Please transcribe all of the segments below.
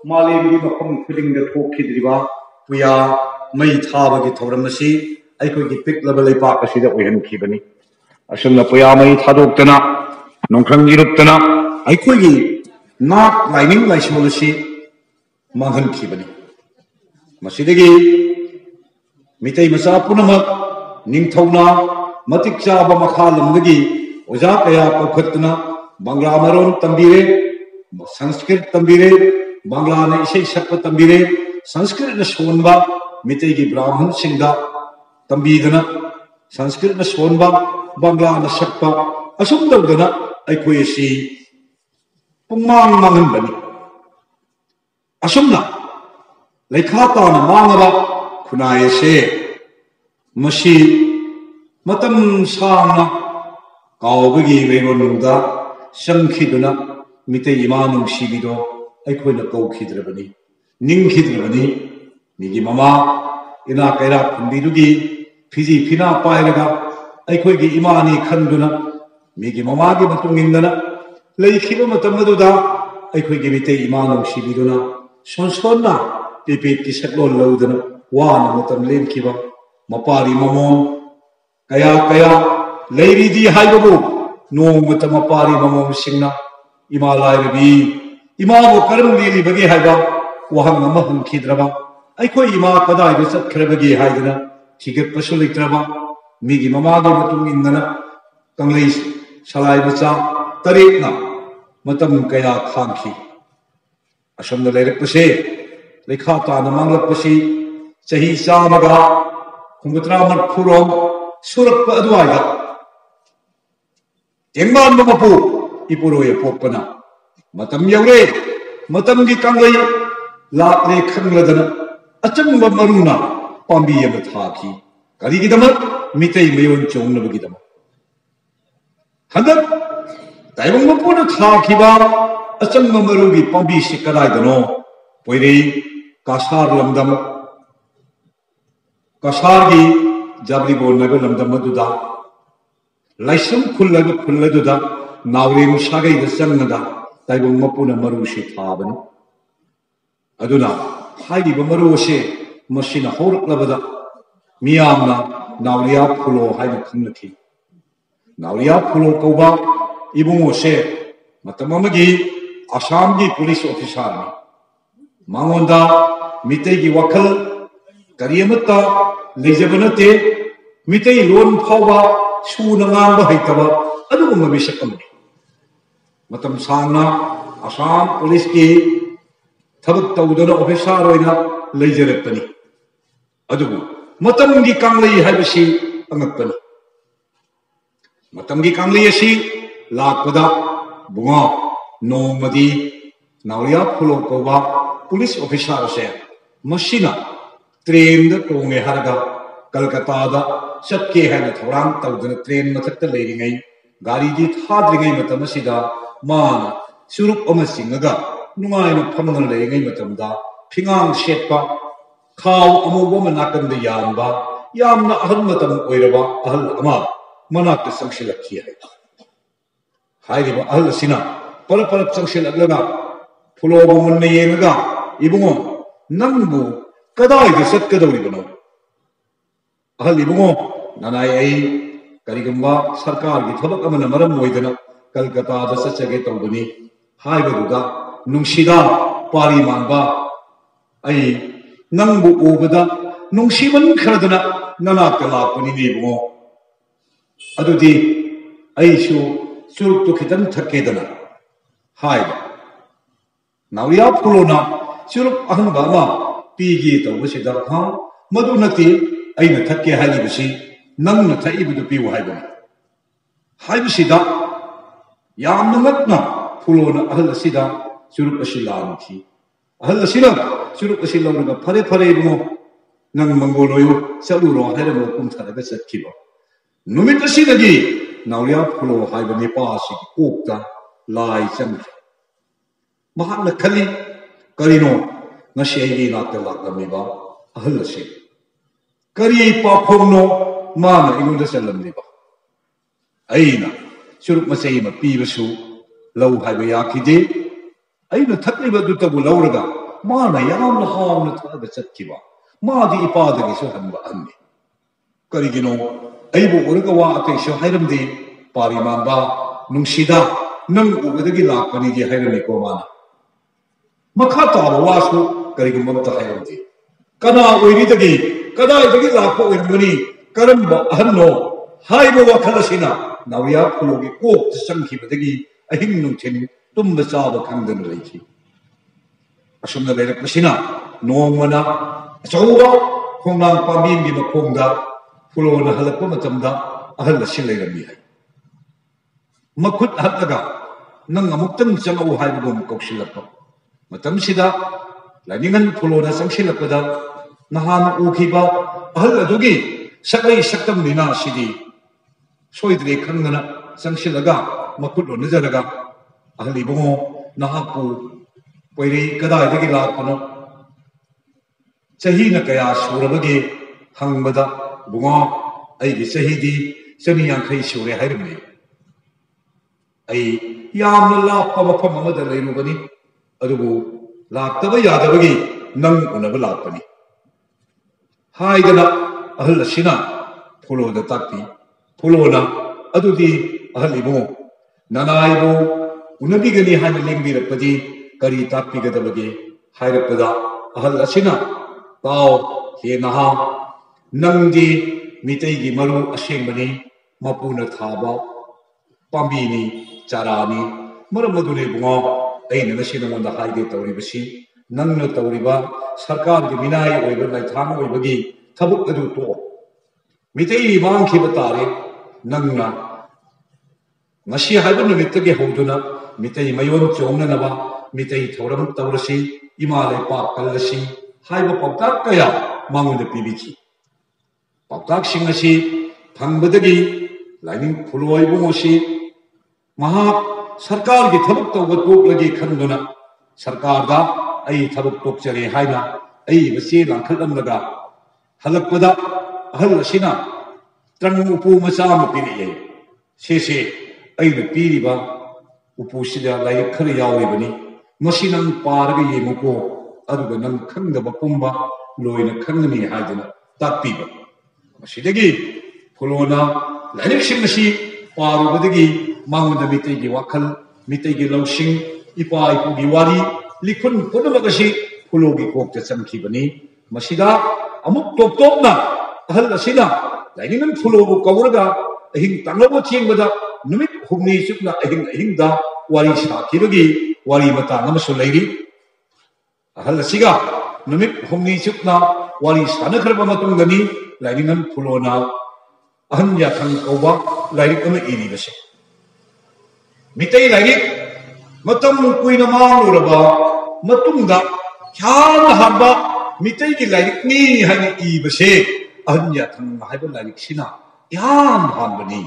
मालेम की मफम खुदिंग थोखिद्रिबा पुया मई थाबगी थौरम असी अखोगी पिकलब लेपाक असिदा ओइहनखिबनी असुमना पुया मई थादोक्तना नोंखंग इरुप्तना अखोगी नाक लाइनिंग लाइसोल असी मांगहनखिबनी मसिदगी मितई मचा पुनमक निंगथौना मतिक चाबा मखा लमदगी ओजा कया कौखतना बांग्ला मरोन तंबीरे संस्कृत तंबीरे बांग्ला ने इसे सकप तंबीरे संस्कृत न सोनबा मितई की ब्राह्मण सिंगा तंबीदना संस्कृत न सोनबा बांग्ला न सकपा असुम दौदना अखोई सी पुंमांग मांगन बनी असुमना लेखा ताना मांगबा खुनाए से मसी मतम सांगना कावबगी वेरोनुदा संखिदुना मिते इमा नुंसीबिदो अखोइना कौखिद्रबनी निंखिद्रबनी मिगी ममा इना कैरा खुंबीदुगी फिजी फिना पायरगा अखोइगी इमानी खंदुना मिगी ममागी मतुंगिंदना लेखिबा मतमदुदा अखोइगी मिते इमा नुंसीबिदुना सोनसोना पिपित की सकलोन लौदना वाना मतम लेमखिबा मपारी ममों कया कया लेरीदी हाइबबु नोंगमत मपारी ममों सिंगना इमा लाइरबी इमाबु करम लेलिबगे हाइबा वहंग अमा हंखिद्रबा अखोई इमा कदाइदा चतख्रबगे हाइदना थिगतपसु लेत्रबा मिगी ममागे मतुंग इंदना कंगलई सलाइ मचा तरेकना मतम कया खांखी असमना लेरकपसे लेखा ताना मांगलकपसी चही चामगा हुंगुत्रा मरफुरोम सुरक्प अदुवाइदा तेंगान मपु इपुरोय पोपना मतम यौरे मतम की कंगलई लाकले खंगलदना अचंब मरुना पांबी अम थाखी करिगिदमक मितई मयोन चोंगनबगिदमक हंदक ताइबंग मपुना थाखिबा अचंब मरुगी पांबी से कदाइदनो पोइरे कासार लमदम कासार की जाबलीबो नब लमदम मदुदा लाइसम खुल्लग खुल्लदुदा नावरेम सागैद चंगदा ताइबंग मपुना मरुसी थाबन अदुना हाइदिबा मरुसे मसिना हौरक्लबदा मियामना नावरिया फुलो हाइना खंगनखि नावरिया फुलो कौबा इबुंगोसे मतममगी आसाम की पुलिस ऑफिसर ने मांगोंदा मितई की वखल करियमता लेजबनते मितई लोन फावा सून ngang हैतबा अदुगुम मिसकमनि मतम सांगना आसाम पुलिस की थबक तौदना ऑफिसर होइना लेजरपनी अदुगु मतम की कांगलई हाइबसी अंगपनी मतम की कांगलई असि लाकपदा बुंगा नोमदी नावरिया फुलो कौबा पुलिस ऑफिसर से मशीना ट्रेन टोंगे हरगा कलकत्ता चटके है थौरांग तौदना ट्रेन मथक लेरिङै गाड़ी की थाद्रिङै मतम सिदा मान सुरुप अमा सिंगगा नुंगाइना फमना लेरिङै मतमदा फिंगांग सेटपा खाव अमुबो मनाकंद यानबा यामना अहल मतम ओइरबा अहल अमा मनाक संगसिलखि है हाइरिबा अहल सिना पर चंगसिलगलगा फुलोबो मुन्ने येंगा इबुंगो नंबु कदाइदा चटकदौरिबनो अहल इबुंगो ननाय आई करिगंबा सरकार की थबक अमन मरम मोइदना कलकत्ता चचगे तौबनी हाइबदुदा नुंसिदा पारी मांबा आई नंबु ओबदा नुंसिमन खरदना ननाक लापनी इबुंगो अदुदी आइसु चुरुक्तु खितन थकेदना हाइबा नावरिया फुलोना चुरुप अहंबा मा पीगी तौबसिदा हां मदु नति अइना थक्के हाइबसी नंगना थइबदु पिउ हाइबनी हाइबसिदा यामनमतना फुलोना अहल सिदा चुरुप असिलानखि अहल सिना चुरुप असिलौरगा फरे फरे इबुंगो नंग मंगोलोयो चलुरो हाइरबो कुमथारगा चटखिबा नुमित असिदगी नावरिया फुलो हाइबा नेपासी कोकता लाई चंगखि महात्मा खली करिनो नशे ये नाते लागमिबा अहल से करी पाफोमनो माना इमुंदा चलमनिबा अइना चुरुप मचै म पीबसु लौ हाइबा याखिदे अइना थक्लिबा दुतबु लौरगा माना यामना हावना थादा चतकिबा मादी इपादगिसु हनबा हन्नि करिगिनो अइबो उरगा वा अतैसु हाइरमदि पारिमानबा नुंसिदा नंग उबदगी लाकपनि दि हाइरमिको माना मखा ताबा वासु करिगुमता हाइरमदि कना ओइरिदगी कदाइदगी लाकपो ओइरमगनि करंबा अहन्नो हाइबो वखलसिना नाविया फुलोगी कोक संखिबदगी अहिंग नुंथिन तुम्बा चाबा खंगदन लैखि असुमना लेरकपसिना नोंमना अचौबा खोंनांग पांबीमगी मखोंदा फुलोना हलकपा मतमदा अहल असिन लेरमि हाय मखुत हत्लगा नंग अमुक्तंग चंगौ हाइबगुम कौशिलक्पा मतमसिदा लाइनिंगन फुलोना संसिलक्पदा नहान उखिबा अहल अदुगी सकलै सक्तम निना सिदी सोइद्रे खंगना संसिलगा मखुत लोनजरगा अहल इबुंगो नहापु पोइरे कदाइदगी लाकपनो चहीना कया सुरबगे हंगबदा बुंगो अइगी चहीदी चनी यांखै सुरे हाइरमने अइ यामना लापा मफम अमदा लैरुबनी अदुबु लाक्तबा यादबगी नंग उनबा लाकपनी हाइदना अहल असिना फुलोदा ताक्ति फुलोना अदुदी अहल इबुंगो ननाइबु उनबिगनी हाइना लेंबिरपदी करी ताक्पिगदबगे हाइरपदा अहल असिना ताओ हे नहा नंगदी मितैगी मरु असेंबनी मपुना थाबा पांबीनी चारानी मरम मदुने बुंगो अइना नसि नंगोंदा हाइगे तौरिबसि नंगना तौरिबा सरकार की मिनाई ओइबा लाइथांग ओइबगी थबुक अदु तो मितै मांखिबा तारे नंगना ngasi haiba numittage howduna mitai mayon chongnanaba mitai thoram tawrasi imalai pa kallasi haiba pautak kaya mangonda pibiki pautak singasi phangbadagi laining phuloi bungosi maha sarkar gi thabuk tawba toklagi khanduna sarkar da ai thabuk tokjare haina ai basi langkhalamlaga halakpada ahal asina trang upu macha ma piriye se अइना पीरिबा उपुसिदा लाइक खर यावरिबनी मसि नंग पारगा येमुको अदुगा नंग खंगदबा पुंबा लोइना खंगनी हाइदना ताक्पीबा मसिदगी फुलोना like सिंगसी पारुबदगी मांगदा मितैगी वाखल मितैगी लौसिंग इपा इपुगी वारी लिखुन पुनमगसी फुलोगी कोकता चमखिबनी मसिदा अमुक टोप टोपना अहल असिना लाइनिंगन फुलोबु कवरगा अहिंग तांगबो थिंगबदा नुमित हुमनी चुपना अहिंग अहिंगदा वारी साखिबगी वारी मतांग अमसु लैरी अहल असिगा नुमित हुमनी चुपना वारी सानखरबा मतुंगनी लाइनिंगन फुलोना अहन याथंग कौबा लाइरिक अमा इरिबसे मितै लाइरिक मतम कुइना मांगुरबा मतुंगदा ख्याल हाबा मितै की लाइरिक नि हानि इबसे अहन याथंग हाइबा लाइरिक सिना याम हानबनी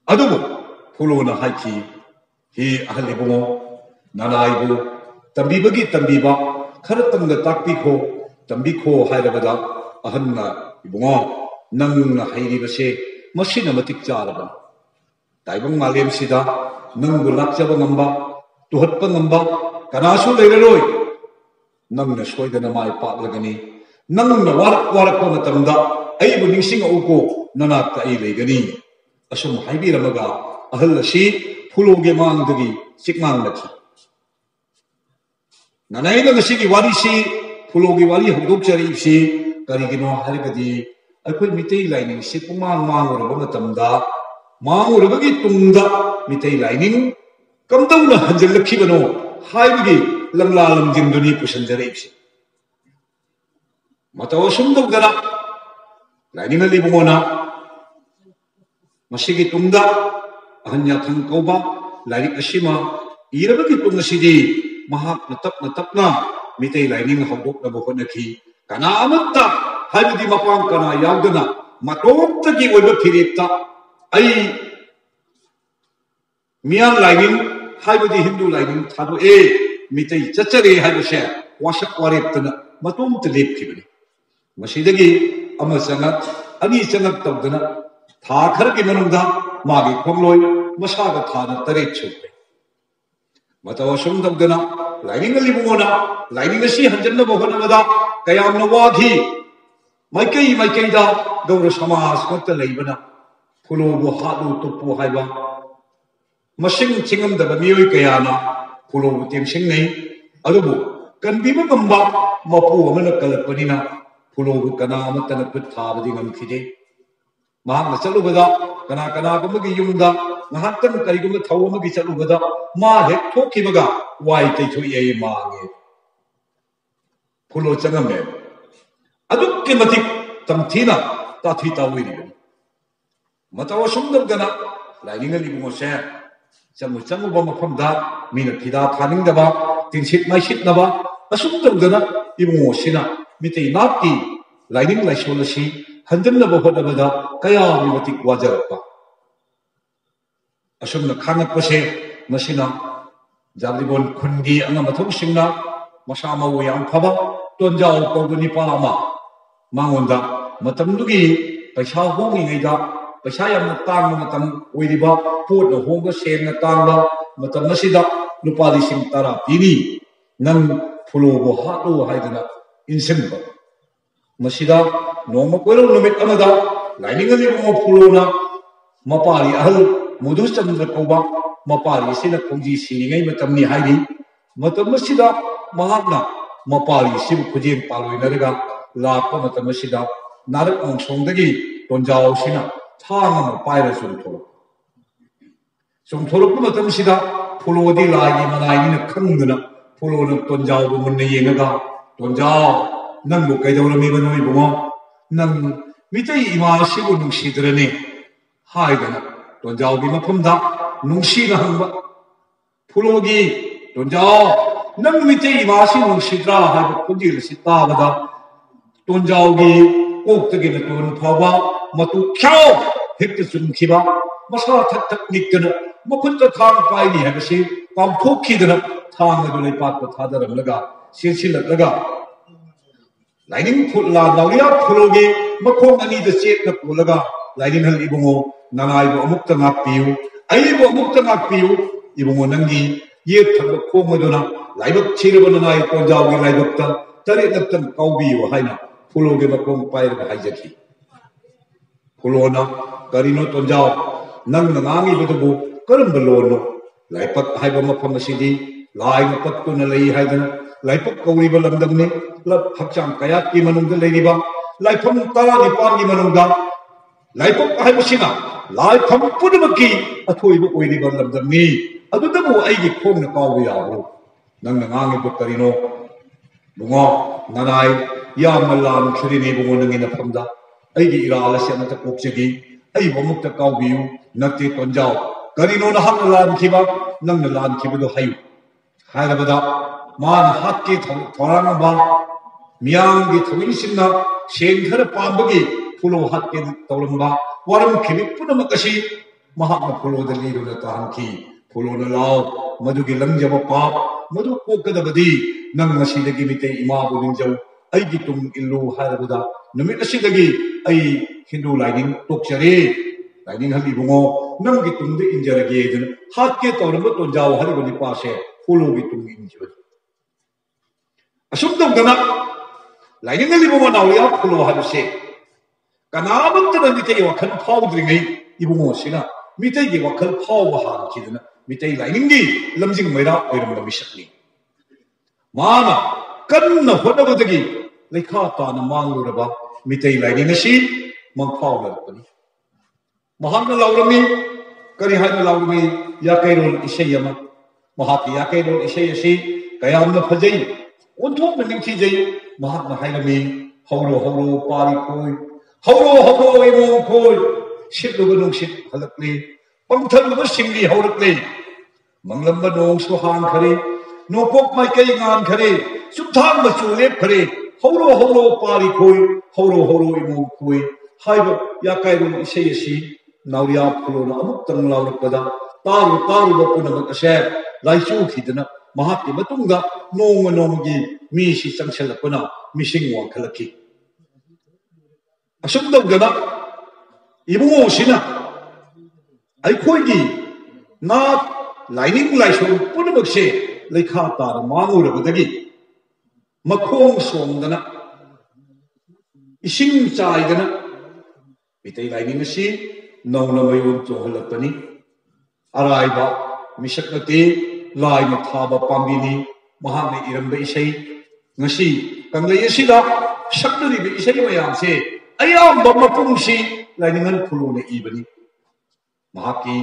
अदुबु फुलोना हाइकी हे अहलिबुंगो ननाइबु तंबीबगी तंबीबा खरतंग ताक्पिखो तंबीखो हाइरबदा अहन्ना इबुंगो नंगना हाइरिबसे मसिना मतिक चारबा ताइबंग मालेमसिदा नंगु लाक्चबा ngamba तुहत्पा ngamba कनासु लेरलोय नंगना सोइदना माय पाक्लगनी नंगना वारक मतमदा अइबु निंसिंग उको ननाक्ता अइ लेगनी असुम हाइबिरमगा अहल असी फुलोगे मांगदगी चिकमांगलखि ननाइना ngasiगी वारीसी फुलोगे वारी हौदोकचरिबसि करिगिनो हाइबदि अखोय मितै लाइनिंग सि पुमांग मांगुरबा मतमदा मांगुरबगी तुंगदा मितै लाइनिंग कमदौना हंजलखिबनो हाइबगी लंगला लंजिंदुनी पुसंजरेबसि मतौ सुंदौदरा लाइनिंग लिबुंगोना मसिगी तुंगदा अहन्या थंग कौबा लाइरिक असिमा इरबगी तुंगसिदी महाकना तपना मितै लाइनिंग हौदोकनबा होनखि कनामत्ता हाइबदी मपांग कना यावदना मतोमतगी ओइबा फिरेक्ता अइ मियां लाइनिंग हाइबदी हिंदू लाइनिंग थादो ए मितै चचरे हाइबसे वाशक वारेप्तना मतोमत लेपखिबनी मसिदगी अमा चंगक अनि चंगक तौदना था खर की मनुंगदा मागी खोंगलोय मसागा थाना तरेट छुपे ꯃꯇꯧ ꯑꯁꯨꯝ ꯇꯧꯗꯅ ꯂꯥꯏꯅꯤꯡ ꯂꯤꯕꯨꯡꯉꯣꯅ ꯂꯥꯏꯅꯤꯡ ꯑꯁꯤ ꯍꯟꯖꯤꯟꯅꯕ ꯍꯣꯠꯅꯕꯗ ꯀꯌꯥꯝꯅ ꯋꯥꯈꯤ ꯃꯥꯏꯀꯩꯗ ꯒꯧꯔ ꯁꯃꯥꯖ ꯉꯛꯇ ꯂꯩꯕꯅ ꯐꯨꯂꯣꯕꯨ ꯍꯥꯠꯂꯨ ꯇꯨꯞꯄꯨ ꯍꯥꯏꯕ ꯃꯁꯤꯡ ꯊꯤꯉꯝꯗꯕ ꯃꯤꯑꯣꯏ ꯀꯌꯥꯅ ꯐꯨꯂꯣꯕꯨ ꯇꯦꯝꯁꯤꯟꯅꯩ ꯑꯗꯨꯕꯨ ꯀꯟꯕꯤꯕ ꯉꯝꯕ ꯃꯄꯨ ꯑꯃꯅ ꯀꯜꯂꯛꯄꯅꯤꯅ ꯐꯨꯂꯣꯕꯨ ꯀꯅꯥ ꯑꯃꯠꯇꯅ ꯈꯨꯠ ꯊꯥꯕꯗꯤ ꯉꯝꯈꯤꯗꯦ ꯃꯍꯥꯛꯅ ꯆꯠꯂꯨꯕꯗ ꯀꯅꯥꯒꯨꯝꯕꯒꯤ ꯌꯨꯝꯗ ꯉꯥꯏꯍꯥꯛꯇꯪ ꯀꯔꯤꯒꯨꯝꯕ ꯊꯧ ꯑꯃꯒꯤ ꯆꯠꯂꯨꯕꯗ ꯃꯥ ꯍꯦꯛ ꯊꯣꯛꯈꯤꯕꯒ ꯋꯥꯏ ꯇꯩꯊꯣꯛꯑꯦ ꯃꯥꯡꯉꯦ ꯐꯨꯂꯣ ꯆꯪꯉꯝꯃꯦ ꯑꯗꯨꯛꯀꯤ ꯃꯇꯤꯛ ꯇꯝꯊꯤꯅ ꯇꯥꯊꯤ ꯇꯥꯑꯣꯏꯔꯤꯕꯅꯤ ꯃꯇꯧ ꯑꯁꯨꯝ ꯇꯧꯗꯅ ꯂꯥꯏꯅꯤꯡ ꯂꯤꯕꯨꯡꯉꯣꯁꯦ ꯆꯪꯉꯨꯕ ꯃꯐꯝꯗ ꯃꯤꯅ ꯐꯤꯗꯥ ꯊꯥꯅꯤꯡꯗꯕ ꯇꯤꯟꯁꯤꯠ ꯃꯥꯏꯁꯤꯠꯅꯕ ꯑꯁꯨꯝ ꯇꯧꯗꯅ ꯏꯕꯨꯡꯉꯣꯁꯤꯅ ꯃꯤꯇꯩ ꯅꯥꯠꯀꯤ ꯂꯥꯏꯅꯤꯡ ꯂꯥꯏꯁꯣꯜ ꯑꯁꯤ ꯍꯟꯖꯤꯟꯅꯕ ꯍꯣꯠꯅꯕꯗ ꯀꯌꯥꯒꯤ ꯃꯇꯤꯛ ꯋꯥꯖꯔꯛꯄ ꯑꯁꯨꯝꯅ ꯈꯥꯡꯉꯛꯄꯁꯦ ꯃꯁꯤꯅ ꯖꯥꯂꯤꯕꯣꯟ ꯈꯨꯟꯒꯤ ꯑꯉꯝ ꯑꯊꯧꯁꯤꯡꯅ ꯃꯁꯥ ꯃꯎ ꯌꯥꯝ ꯐꯕ ꯇꯣꯟꯖꯥꯎ ꯀꯧꯕ ꯅꯤꯄꯥ ꯑꯃ ꯃꯉꯣꯟꯗ ꯃꯇꯝꯗꯨꯒꯤ ꯄꯩꯁꯥ ꯍꯣꯡꯉꯤꯉꯩꯗ ꯄꯩꯁꯥ ꯌꯥꯝꯅ ꯇꯥꯡꯕ ꯃꯇꯝ ꯑꯣꯏꯔꯤꯕ ꯄꯣꯠꯅ ꯍꯣꯡꯕ ꯁꯦꯟꯅ ꯇꯥꯡꯕ ꯃꯇꯝ ꯑꯁꯤꯗ ꯂꯨꯄꯥ 10,000 ꯄꯤꯅꯤ ꯅꯪ ꯐꯨꯂꯣꯕꯨ ꯍꯥꯠꯂꯨ ꯍꯥꯏꯗꯅ ꯏꯟꯁꯤꯟꯕ ꯃꯁꯤꯗ ꯅꯣꯡꯃ ꯀꯣꯏꯔꯧ ꯅꯨꯃꯤꯠ ꯑꯃꯗ ꯂꯥꯏꯅꯤꯡ ꯂꯤꯕꯨꯡꯉꯣ ꯐꯨꯂꯣꯅ ꯃꯄꯥꯔꯤ ꯑꯍꯜ ꯃꯙꯨꯆꯟꯗ꯭ꯔ ꯀꯧꯕ ꯃꯄꯥꯔꯤ ꯑꯁꯤꯅ ꯈꯣꯡꯖꯤ ꯁꯤꯔꯤꯉꯩ ꯃꯇꯝꯅꯤ ꯍꯥꯏꯔꯤ ꯃꯇꯝ ꯑꯁꯤꯗ ꯃꯍꯥꯛꯅ ꯃꯄꯥꯔꯤ ꯑꯁꯤꯕꯨ ꯈꯨꯖꯦꯡ ꯄꯥꯜꯂꯣꯏꯅꯔꯒ ꯂꯥꯛꯄ ꯃꯇꯝ ꯑꯁꯤꯗ ꯅꯥꯔꯛ ꯅꯣꯡꯁꯣꯡꯗꯒꯤ ꯇꯣꯟꯖꯥꯎꯁꯤꯅ ꯊꯥꯡ ꯑꯃ ꯄꯥꯏꯔ ꯆꯣꯡꯊꯣꯔꯛꯄ ꯃꯇꯝꯁꯤꯗ ꯐꯨꯂꯣꯗꯤ ꯂꯥꯏꯒꯤ ꯃꯅꯥꯏꯅꯤꯅ ꯈꯪꯗꯅ ꯐꯨꯂꯣꯅ ꯇꯣꯟꯖꯥꯎꯕꯨ ꯃꯨꯟꯅ ꯌꯦꯡꯉꯒ ꯇꯣꯟꯖꯥꯎ ꯅꯪꯕꯨ ꯀꯩꯗꯧꯔꯝꯃꯤꯕꯅꯣ ꯏꯕꯨꯡꯉꯣ ꯅꯪ ꯃꯤꯇꯩ ꯏꯃꯥ ꯑꯁꯤꯕꯨ ꯅꯨꯡꯁꯤꯗ꯭ꯔꯅꯤ ꯍꯥꯏꯗꯅ ꯇꯣꯟꯖꯥꯎꯒꯤ ꯃꯐꯝꯗ ꯅꯨꯡꯁꯤꯅ ꯍꯪꯕ ꯐꯨꯂꯣꯒꯤ ꯇꯣꯟꯖꯥꯎ ꯅꯪ ꯃꯤꯇꯩ ꯏꯃꯥ ꯑꯁꯤ ꯅꯨꯡꯁꯤꯗ꯭ꯔꯥ ꯍꯥꯏꯕ ꯈꯣꯟꯖꯦꯜ ꯑꯁꯤ ꯇꯥꯕꯗ ꯇꯣꯟꯖꯥꯎꯒꯤ ꯀꯣꯛꯇꯒꯤꯅ ꯇꯣꯟ ꯐꯥꯎꯕ ꯃꯇꯨ ꯈ꯭ꯌꯥꯎ ꯍꯦꯛꯇ ꯆꯨꯝꯈꯤꯕ ꯃꯁꯥ ꯊꯛ ꯅꯤꯛꯇꯅ ꯃꯈꯨꯠꯇ ꯊꯥꯡ ꯄꯥꯏꯔꯤ ꯍꯥꯏꯕꯁꯤ ꯀꯥꯎꯊꯣꯛꯈꯤꯗꯅ ꯊꯥꯡ ꯑꯗꯨ ꯂꯩꯄꯥꯛꯇ ꯊꯥꯗꯔꯝꯂꯒ ꯆꯦꯟꯁꯤꯜꯂꯛꯂꯒ ꯂꯥꯏꯅꯤꯡ ꯅꯥꯎꯔꯤꯌꯥ ꯐꯨꯂꯣꯒꯤ ꯃꯈꯣꯡ ꯑꯅꯤꯗ ꯆꯦꯠꯅ ꯄꯨꯜꯂꯒ ꯂꯥꯏꯅꯤꯡꯍꯜ ꯏꯕꯨꯡꯉꯣ ꯅꯅꯥꯏꯕꯨ ꯑꯃꯨꯛꯇ ꯉꯥꯛꯄꯤꯌꯨ ꯑꯩꯕꯨ ꯑꯃꯨꯛꯇ ꯉꯥꯛꯄꯤꯌꯨ ꯏꯕꯨꯡꯉꯣ ꯅꯪꯒꯤ ꯌꯦꯠ ꯊꯪꯕ ꯈꯣꯡ ꯑꯗꯨꯅ ꯂꯥꯏꯕꯛ ꯊꯤꯔꯕ ꯅꯅꯥꯏ ꯇꯣꯟꯖꯥꯎꯒꯤ ꯂꯥꯏꯕꯛꯇ 7 ꯀꯥꯎꯕꯤꯌꯨ ꯍꯥꯏꯅ ꯐꯨꯂꯣꯒꯤ ꯃꯈꯣꯡ ꯄꯥꯏꯔꯒ ꯍꯥꯏꯖꯈꯤ ꯐꯨꯂꯣꯅ ꯀꯔꯤꯅꯣ ꯇꯣꯟꯖꯥꯎ ꯅꯪꯅ ꯉꯥꯡꯉꯤꯕꯗꯨꯕꯨ ꯀꯔꯝꯕ ꯂꯣꯟꯅꯣ ꯂꯥꯏꯄꯛ ꯍꯥꯏꯕ ꯃꯐꯝ ꯑꯁꯤꯗꯤ ꯂꯥꯏꯅ ꯄꯛꯇꯨꯅ ꯂꯩ ꯍꯥꯏꯗꯅ ꯂꯥꯏꯄꯛ ꯀꯧꯔꯤꯕ ꯂꯝꯗꯝꯅꯤ ꯍꯛꯆꯥꯡ ꯀꯌꯥꯠꯀꯤ ꯃꯅꯨꯡꯗ ꯂꯩꯔꯤꯕ ꯂꯥꯏꯐꯝ 19ꯒꯤ ꯃꯅꯨꯡꯗ ꯂꯥꯏꯄꯛ ꯍꯥꯏꯕꯁꯤꯅ ꯂꯥꯏꯐꯝ ꯄꯨꯝꯅꯃꯛꯀꯤ ꯑꯊꯣꯏꯕ ꯑꯣꯏꯔꯤꯕ ꯂꯝꯗꯝꯅꯤ ꯑꯗꯨꯗꯕꯨ ꯑꯩꯒꯤ ꯈꯣꯡꯅ ꯀꯥꯎꯕ ꯌꯥꯕ꯭ꯔꯣ ꯅꯪꯅ ꯉꯥꯡꯉꯤꯕ ꯀꯔꯤꯅꯣ ꯕꯨꯡꯉꯣ ꯅꯅꯥꯏ ꯌꯥꯝꯅ ꯂꯥꯟꯈ꯭ꯔꯤꯅꯤ ꯕꯨꯡꯉꯣ ꯅꯪꯒꯤ ꯅꯐꯝꯗ ꯑꯩꯒꯤ ꯏꯔꯥꯜ ꯑꯁꯤ ꯑꯃꯠꯇ ꯀꯣꯛꯆꯒꯤ ꯑꯩꯕꯨ ꯑꯃꯨꯛꯇ ꯀꯥꯎꯕꯤꯌꯨ ꯅꯠꯇꯦ ꯇꯣꯟꯖꯥꯎ ꯀꯔꯤꯅꯣ ꯅꯍꯥꯛꯅ ꯂꯥꯟꯈꯤꯕ ꯅꯪꯅ ꯂꯥꯟꯈꯤꯕꯗꯨ ꯍꯥꯏꯌꯨ ꯍꯥꯏꯔꯕꯗ ꯃꯥꯅ ꯍꯥꯠꯀꯦ ꯊꯧꯔꯥꯡꯅꯕ ꯃꯤꯌꯥꯝꯒꯤ ꯊꯧꯃꯤꯁꯤꯡꯅ ꯁꯦꯟ ꯈꯔ ꯄꯥꯝꯕꯒꯤ ꯐꯨꯂꯣ ꯍꯥꯠꯀꯦ ꯇꯧꯔꯝꯕ ꯋꯥꯔꯝꯈꯤꯕ ꯄꯨꯝꯅꯃꯛ ꯑꯁꯤ ꯃꯍꯥꯛꯅ ꯐꯨꯂꯣꯗ ꯂꯤꯗꯨꯅ ꯇꯥꯍꯟꯈꯤ ꯐꯨꯂꯣꯅ ꯂꯥꯎ ꯃꯗꯨꯒꯤ ꯂꯪꯖꯕ ꯄꯥꯞ ꯃꯗꯨ ꯀꯣꯛꯀꯗꯕꯗꯤ ꯅꯪ ꯉꯁꯤꯗꯒꯤ ꯃꯤꯇꯩ ꯏꯃꯥꯕꯨ ꯅꯤꯡꯖꯧ ꯑꯩꯒꯤ ꯇꯨꯡ ꯏꯜꯂꯨ ꯍꯥꯏꯔꯕꯗ ꯅꯨꯃꯤꯠ ꯑꯁꯤꯗꯒꯤ ꯑꯩ ꯍꯤꯟꯗꯨ ꯂꯥꯏꯅꯤꯡ ꯇꯣꯛꯆꯔꯦ ꯂꯥꯏꯅꯤꯡꯍꯜ ꯏꯕꯨꯡꯉꯣ ꯅꯪꯒꯤ ꯇꯨꯡꯗ ꯏꯟꯖꯔꯒꯦ ꯑꯗꯨꯅ ꯍꯥꯠꯀꯦ ꯇꯧꯔꯝꯕ ꯇꯣꯟꯖꯥꯎ ꯍꯥꯏꯔꯤꯕ ꯅꯤꯄꯥꯁꯦ ꯐꯨꯂꯣꯒꯤ ꯇꯨꯡ ꯏꯟꯈꯤꯕꯅꯤ ꯑꯁꯨꯝ ꯇꯧꯗꯅ ꯂꯥꯏꯅꯤꯡꯍꯜ ꯏꯕꯨꯡꯉꯣ ꯅꯥꯎꯔꯤꯌꯥ ꯐꯨꯂꯣ ꯍꯥꯏꯕꯁꯦ ꯀꯅꯥꯃꯠꯇꯅ ꯃꯤꯇꯩ ꯋꯥꯈꯜ ꯐꯥꯎꯗ꯭ꯔꯤꯉꯩ ꯏꯕꯨꯡꯉꯣꯁꯤꯅ ꯃꯤꯇꯩꯒꯤ ꯋꯥꯈꯜ ꯐꯥꯎꯕ ꯍꯥꯟꯈꯤꯗꯅ ꯃꯤꯇꯩ ꯂꯥꯏꯅꯤꯡꯒꯤ ꯂꯝꯖꯤꯡ ꯃꯩꯔꯥ ꯑꯣꯏꯔꯝꯕ ꯃꯤꯁꯛꯅꯤ ꯃꯥꯅ ꯀꯟꯅ ꯍꯣꯠꯅꯕꯗꯒꯤ ꯂꯩꯈꯥ ꯇꯥꯅ ꯃꯥꯡꯂꯨꯔꯕ ꯃꯤꯇꯩ ꯂꯥꯏꯅꯤꯡ ꯑꯁꯤ ꯃꯪꯐꯥꯎꯅꯔꯛꯄꯅꯤ ꯃꯍꯥꯛꯅ ꯂꯥꯎꯔꯝꯃꯤ ꯀꯔꯤ ꯍꯥꯏꯅ ꯂꯥꯎꯔꯝꯃꯤ ꯌꯥꯀꯩꯔꯣꯜ ꯏꯁꯩ ꯑꯃ ꯃꯍꯥꯛꯀꯤ ꯌꯥꯀꯩꯔꯣꯜ ꯏꯁꯩ ꯑꯁꯤ ꯀꯌꯥꯝꯅ ꯐꯖꯩ ꯑꯣꯟꯊꯣꯛꯅ ꯅꯤꯡꯊꯤꯖꯩ ꯃꯍꯥꯛꯅ ꯍꯥꯏꯔꯝꯃꯤ ꯍꯧꯔꯣ ꯍꯧꯔꯣ ꯄꯥꯔꯤ ꯈꯣꯏ ꯍꯧꯔꯣ ꯍꯧꯔꯣ ꯏꯃꯣꯡ ꯈꯣꯏ ꯁꯤꯠꯂꯨꯕ ꯅꯨꯡꯁꯤꯠ ꯍꯜꯂꯛꯂꯤ ꯄꯪꯊꯠꯂꯨꯕ ꯁꯤꯡꯂꯤ ꯍꯧꯔꯛꯂꯤ ꯃꯪꯂꯝꯕ ꯅꯣꯡꯁꯨ ꯍꯥꯡꯈꯔꯦ ꯅꯣꯡꯄꯣꯛ ꯃꯥꯏꯀꯩ ꯉꯥꯟꯈꯔꯦ ꯆꯨꯞꯊꯥꯡ ꯃꯆꯨ ꯂꯦꯞꯈꯔꯦ ꯍꯧꯔꯣ ꯍꯧꯔꯣ ꯄꯥꯔꯤ ꯈꯣꯏ ꯍꯧꯔꯣ ꯍꯧꯔꯣ ꯏꯃꯣꯡ ꯈꯣꯏ ꯍꯥꯏꯕ ꯌꯥꯀꯩꯔꯣꯜ ꯏꯁꯩ ꯑꯁꯤ ꯅꯥꯎꯔꯤꯌꯥ ꯐꯨꯂꯣꯅ ꯑꯃꯨꯛꯇꯪ ꯂꯥꯎꯔꯛꯄꯗ ꯇꯥꯔꯨꯕ ꯄꯨꯝꯅꯃꯛ ꯑꯁꯦ ꯂꯥꯏꯆꯨꯈꯤꯗꯅ ꯃꯍꯥꯛꯀꯤ ꯃꯇꯨꯡꯗ ꯅꯣꯡꯃ ꯅꯣꯡꯃꯒꯤ ꯃꯤꯁꯤ ꯆꯪꯁꯤꯜꯂꯛꯄꯅ ꯃꯤꯁꯤꯡ ꯋꯥꯡꯈꯠꯂꯛꯈꯤ ꯑꯁꯨꯝ ꯇꯧꯗꯅ ꯏꯕꯨꯡꯉꯣꯁꯤꯅ ꯑꯩꯈꯣꯏꯒꯤ ꯅꯥꯠ लाइनिंग लाइसों पुनमक्से लेखा तार मांगुरबदगी मखोंग सोंदना इसिंग चाइदना मितै लाइनिंग असि नौना मयोन चोहलपनी अराइबा मिसक नते लाइना थाबा पांबिनी महाने इरंबा इसै ngasi kanglei asida saknari be isai mayam se ayamba mapungsi lainingan phuluna ibani mahaki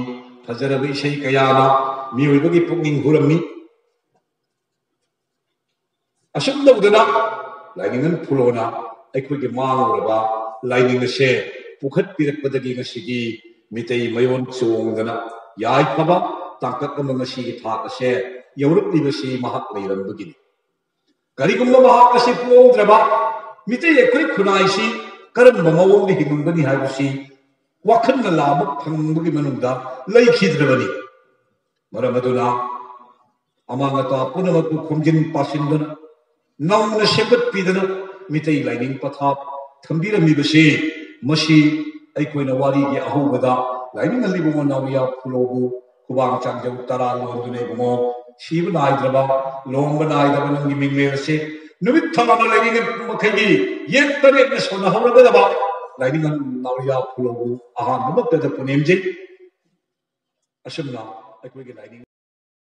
fajarabe isai kayana miyoibagi punging hurami asum dawdana lainingan phulona aikhoge manguraba laining ase pukhat pirakpadagi ngasigi mitei mayon chongdana yai phaba tangkat ngasi gi thak ase yaurup libasi mahak leirambagi करीगुम्बा महाक से पोंद्रबा मिते एकोई खुनाइसी करम ममवोंग हिगुंबनी हाइबसी वाखन न लामक फंगबगी मनुंगदा लैखिद्रबनी मरमदुना अमांगता पुनमकु खुमजिन पासिंदना noun सेबत पीदना मिते lining पथाप थंबिरमिबसे मसी ऐकोइना वारी गे अहुबदा lining अलिबो नाविया फुलोबु खुबांग चांजौ तरा लोंदुने बमो शिव नाइद्रबा लोंब नाइदबा नंगी मिंगले से नुमित थाना lining मखैगी ये तने न सोना हरगदबा लाइनिंग नाविया फुलोबु आहान नमक्तद पुनेमजे असमना ऐकोइगे लाइनिंग